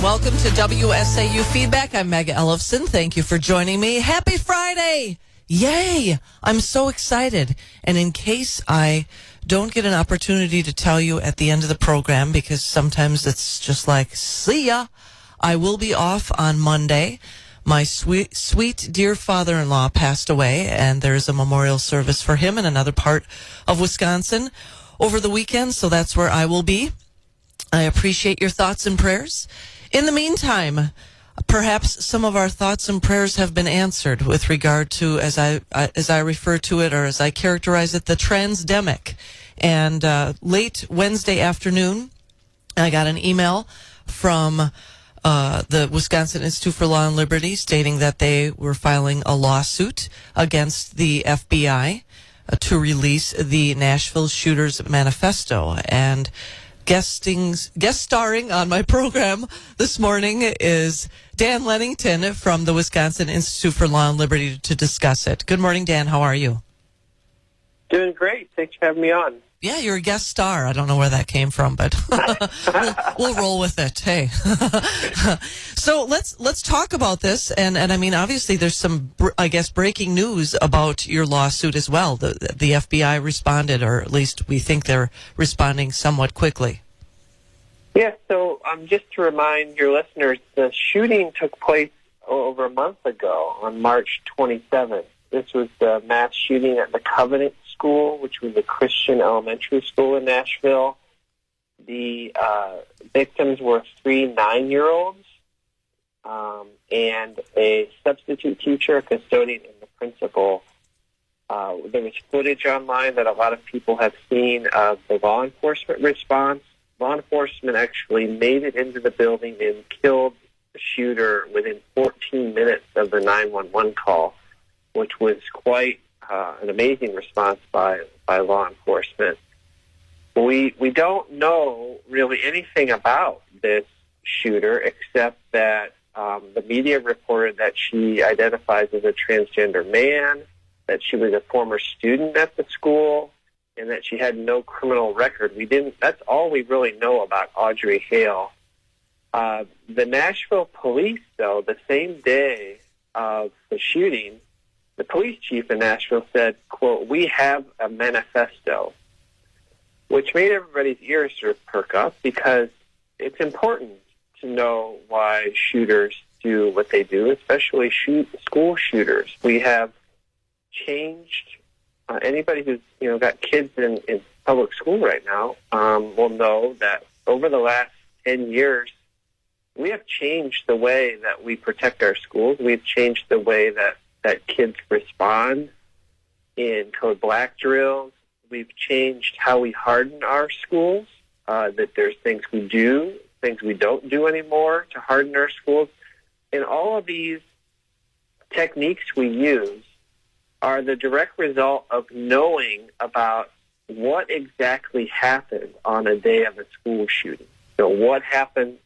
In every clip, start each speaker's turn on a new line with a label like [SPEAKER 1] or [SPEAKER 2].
[SPEAKER 1] Welcome to WSAU Feedback. I'm Meg Ellefson. Thank you for joining me. Happy Friday! Yay! I'm so excited. And in case I don't get an opportunity to tell you at the end of the program, because sometimes it's just like, see ya, I will be off on Monday. My sweet, dear father-in-law passed away, and there's a memorial service for him in another part of Wisconsin over the weekend, so that's where I will be. I appreciate your thoughts and prayers. In the meantime, perhaps some of our thoughts and prayers have been answered with regard to, as I refer to it, or as I characterize it, the transdemic. And late Wednesday afternoon, I got an email from the Wisconsin Institute for Law and Liberty stating that they were filing a lawsuit against the FBI to release the Nashville Shooters Manifesto. And guest starring on my program this morning is Dan Lennington from the Wisconsin Institute for Law and Liberty to discuss it. Good morning, Dan. How are you?
[SPEAKER 2] Doing great. Thanks for having me on.
[SPEAKER 1] Yeah, you're a guest star. I don't know where that came from, but we'll roll with it. Hey, so let's talk about this. And I mean, obviously, there's some, I guess, breaking news about your lawsuit as well. The FBI responded, or at least we think they're responding somewhat quickly.
[SPEAKER 2] Yeah. So just to remind your listeners, the shooting took place over a month ago on March 27th. This was the mass shooting at the Covenant School, which was a Christian elementary school in Nashville. The victims were 3 9-year-olds and a substitute teacher, a custodian, and the principal. There was footage online that a lot of people have seen of the law enforcement response. Law enforcement actually made it into the building and killed the shooter within 14 minutes of the 911 call, which was quite an amazing response by law enforcement. We don't know really anything about this shooter except that the media reported that she identifies as a transgender man, that she was a former student at the school, and that she had no criminal record. That's all we really know about Audrey Hale. The Nashville police, though, the same day of the shooting, the police chief in Nashville said, quote, "We have a manifesto," which made everybody's ears sort of perk up because it's important to know why shooters do what they do, especially school shooters. We have changed. Anybody who's got kids in public school right now will know that over the last 10 years, we have changed the way that we protect our schools. We've changed the way that kids respond in code black drills. We've changed how we harden our schools, that there's things we do, things we don't do anymore to harden our schools. And all of these techniques we use are the direct result of knowing about what exactly happened on a day of a school shooting. So what happened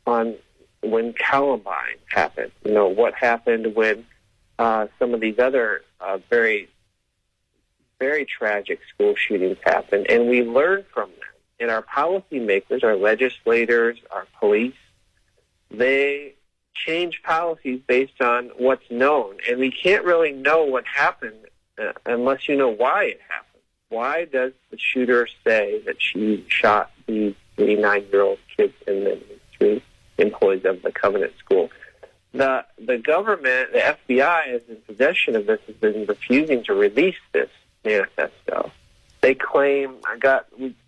[SPEAKER 2] when Columbine happened? What happened when some of these other very, very tragic school shootings happened? And we learn from them. And our policymakers, our legislators, our police, they change policies based on what's known. And we can't really know what happened unless you know why it happened. Why does the shooter say that she shot these 3 9-year-old kids and then 3 employees of the Covenant School? The government, the FBI, is in possession of this, has been refusing to release this manifesto. They claim,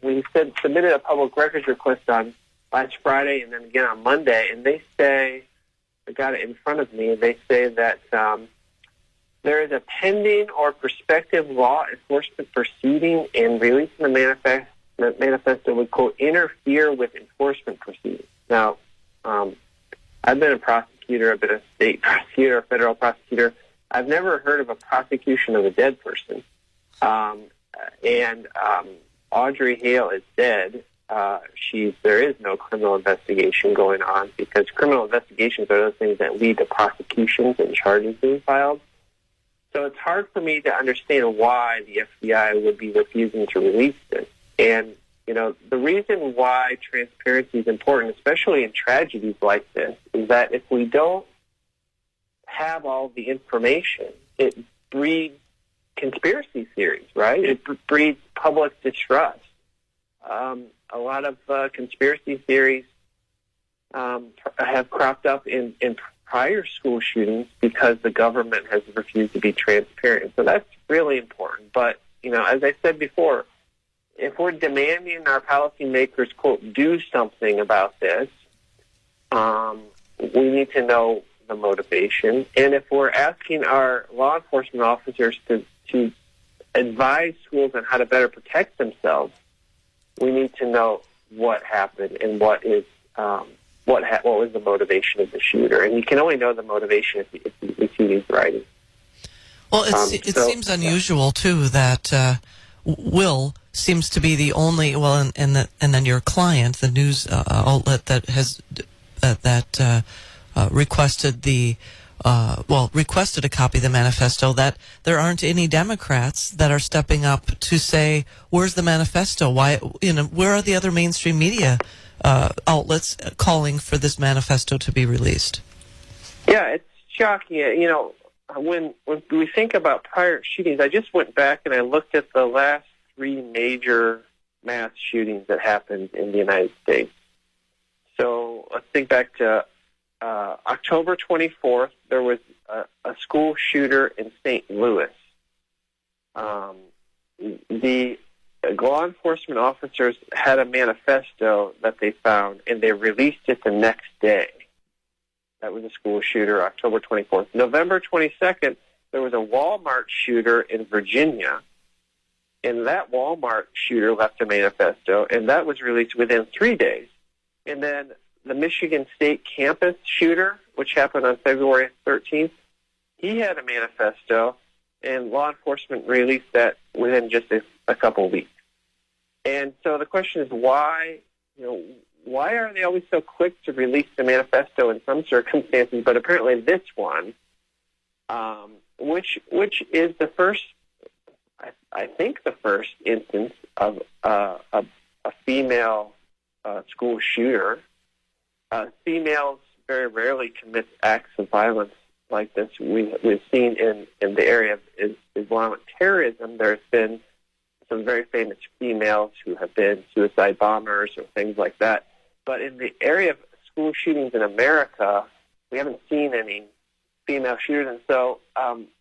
[SPEAKER 2] we submitted a public records request on last Friday and then again on Monday, and they say, I got it in front of me, they say that there is a pending or prospective law enforcement proceeding, and releasing the manifesto would, quote, interfere with enforcement proceedings. Now, I've been a prosecutor, I've been a state prosecutor, a federal prosecutor. I've never heard of a prosecution of a dead person. And Audrey Hale is dead. There is no criminal investigation going on, because criminal investigations are those things that lead to prosecutions and charges being filed. So it's hard for me to understand why the FBI would be refusing to release this. And The reason why transparency is important, especially in tragedies like this, is that if we don't have all the information, it breeds conspiracy theories, right? It breeds public distrust. A lot of conspiracy theories have cropped up in prior school shootings because the government has refused to be transparent. So that's really important. But, as I said before, if we're demanding our policymakers, quote, do something about this, we need to know the motivation. And if we're asking our law enforcement officers to advise schools on how to better protect themselves, we need to know what happened and what was the motivation of the shooter. And you can only know the motivation if you see these writings.
[SPEAKER 1] Well, it seems unusual too that Will seems to be the only and then your client, the news outlet that has requested requested a copy of the manifesto, that there aren't any Democrats that are stepping up to say, where's the manifesto? Why, where are the other mainstream media outlets calling for this manifesto to be released?
[SPEAKER 2] Yeah, it's shocking. When we think about prior shootings, I just went back and I looked at the last 3 major mass shootings that happened in the United States. So let's think back to October 24th, there was a school shooter in St. Louis. The law enforcement officers had a manifesto that they found, and they released it the next day. That was a school shooter, October 24th. November 22nd, there was a Walmart shooter in Virginia, and that Walmart shooter left a manifesto, and that was released within 3 days. And then the Michigan State campus shooter, which happened on February 13th, he had a manifesto, and law enforcement released that within just a couple of weeks. And so the question is why are they always so quick to release the manifesto in some circumstances, but apparently this one, which is the first, I think the first instance of a female school shooter. Females very rarely commit acts of violence like this. We've seen in the area of Islamic terrorism, there's been some very famous females who have been suicide bombers or things like that. But in the area of school shootings in America, we haven't seen any female shooters. And so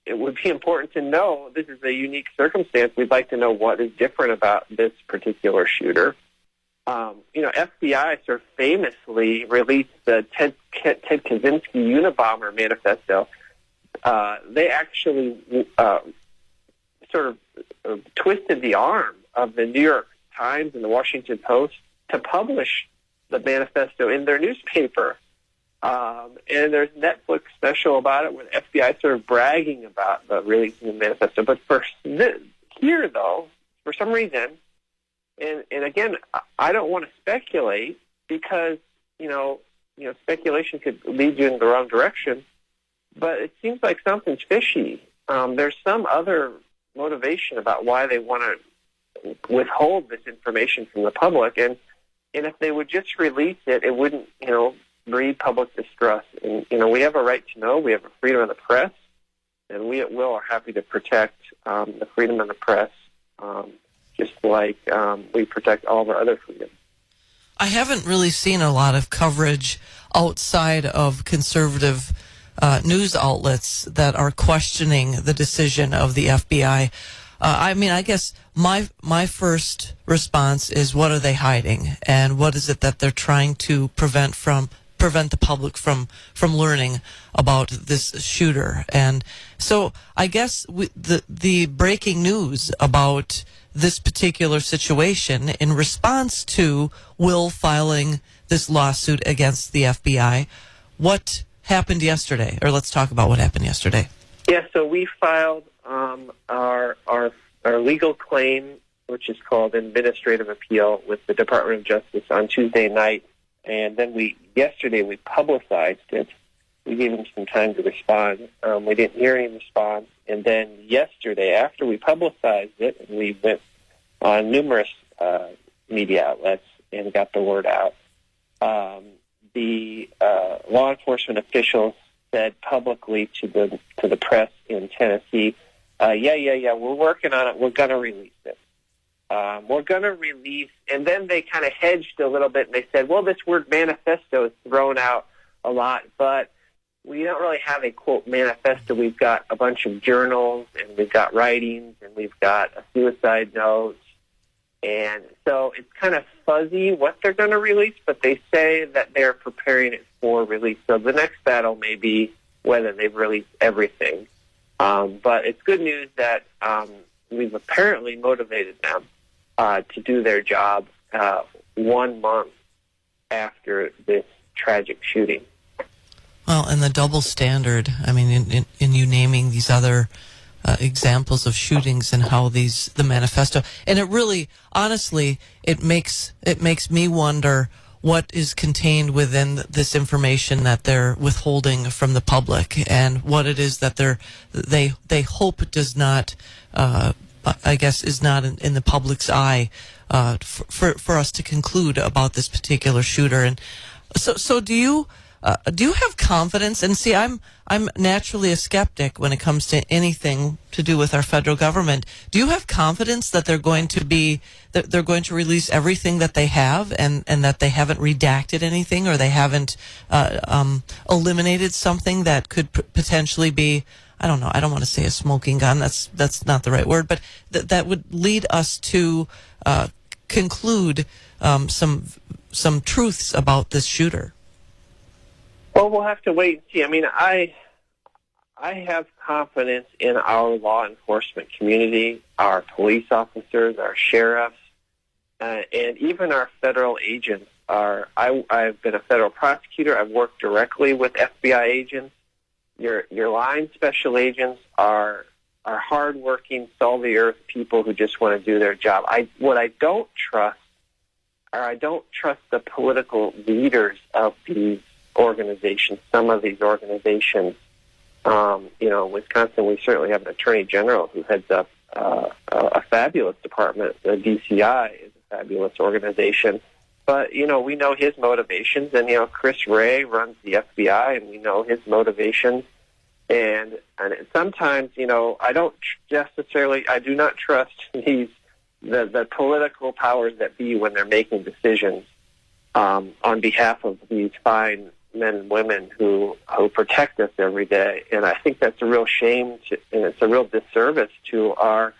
[SPEAKER 2] it would be important to know, this is a unique circumstance. We'd like to know what is different about this particular shooter. FBI sort of famously released the Ted Kaczynski Unabomber manifesto. They actually sort of twisted the arm of the New York Times and the Washington Post to publish the manifesto in their newspaper. And there's a Netflix special about it with FBI sort of bragging about the releasing the manifesto. But here, though, for some reason, and again, I don't want to speculate because, speculation could lead you in the wrong direction, but it seems like something's fishy. There's some other motivation about why they want to withhold this information from the public, and if they would just release it, it wouldn't, breed public distrust. And, we have a right to know. We have a freedom of the press, and we at Will are happy to protect the freedom of the press, just like we protect all of our other freedoms.
[SPEAKER 1] I haven't really seen a lot of coverage outside of conservative news outlets that are questioning the decision of the FBI. I guess my first response is, what are they hiding, and what is it that they're trying to prevent the public from learning about this shooter? And so I guess the breaking news about this particular situation in response to Will filing this lawsuit against the FBI, what happened yesterday? Or let's talk about what happened yesterday.
[SPEAKER 2] Yeah, so we filed our legal claim, which is called administrative appeal, with the Department of Justice on Tuesday night, and then yesterday we publicized it. We gave them some time to respond. We didn't hear any response, and then yesterday, after we publicized it, and we went on numerous media outlets and got the word out. The law enforcement officials said publicly to the press in Tennessee, yeah, we're working on it. We're going to release it. We're going to release, and then they kind of hedged a little bit, and they said, well, this word manifesto is thrown out a lot, but we don't really have a, quote, manifesto. We've got a bunch of journals, and we've got writings, and we've got a suicide note. And so it's kind of fuzzy what they're going to release, but they say that they're preparing it for release. So the next battle may be whether they've released everything. But it's good news that we've apparently motivated them to do their job 1 month after this tragic shooting.
[SPEAKER 1] Well, and the double standard, I mean, in you naming these other examples of shootings and how the manifesto, and it really, honestly, it makes me wonder what is contained within this information that they're withholding from the public, and what it is that they hope does not, I guess, is not in the public's eye for us to conclude about this particular shooter. And so do you have confidence? And see, I'm naturally a skeptic when it comes to anything to do with our federal government. Do you have confidence that they're going to release everything that they have, and that they haven't redacted anything, or they haven't eliminated something that could potentially be, I don't know, I don't want to say a smoking gun. That's not the right word, but that would lead us to conclude some truths about this shooter?
[SPEAKER 2] Well, we'll have to wait and see. I mean, I have confidence in our law enforcement community, our police officers, our sheriffs, and even our federal agents. I've been a federal prosecutor. I've worked directly with FBI agents. Your line special agents are hardworking, salt-of-the-earth people who just want to do their job. What I don't trust the political leaders of these organizations. Some of these organizations, Wisconsin, we certainly have an attorney general who heads up a fabulous department. The DCI is a fabulous organization. But, we know his motivations, and, Chris Wray runs the FBI, and we know his motivations. And sometimes, I do not trust the political powers that be when they're making decisions on behalf of these fine men and women who protect us every day. And I think that's a real shame, and it's a real disservice to our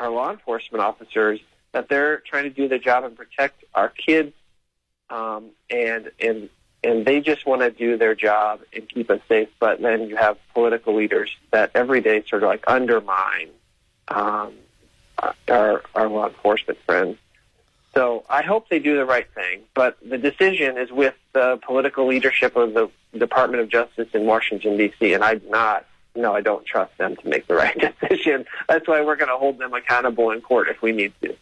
[SPEAKER 2] law enforcement officers that they're trying to do their job and protect our kids, and they just want to do their job and keep us safe. But then you have political leaders that every day sort of like undermine our law enforcement friends. So I hope they do the right thing, but the decision is with the political leadership of the Department of Justice in Washington, D.C., and I don't trust them to make the right decision. That's why we're going to hold them accountable in court if we need to.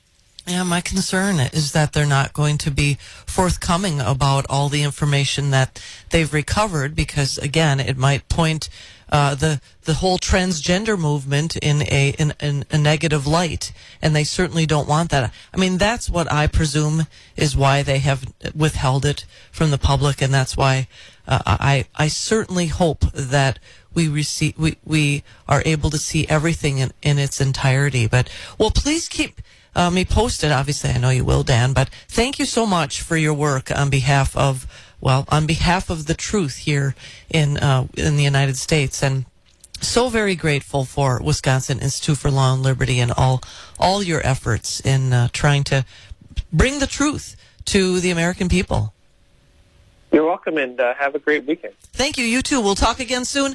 [SPEAKER 1] Yeah, my concern is that they're not going to be forthcoming about all the information that they've recovered, because, again, it might point the whole transgender movement in a negative light, and they certainly don't want that. I mean, that's what I presume is why they have withheld it from the public, and that's why I certainly hope that we are able to see everything in its entirety. But, well, please keep me posted. Obviously, I know you will, Dan, but thank you so much for your work on behalf of the truth here in the United States, and so very grateful for Wisconsin Institute for Law and Liberty and all your efforts in trying to bring the truth to the American people.
[SPEAKER 2] You're welcome, and have a great weekend.
[SPEAKER 1] Thank you. You too. We'll talk again soon.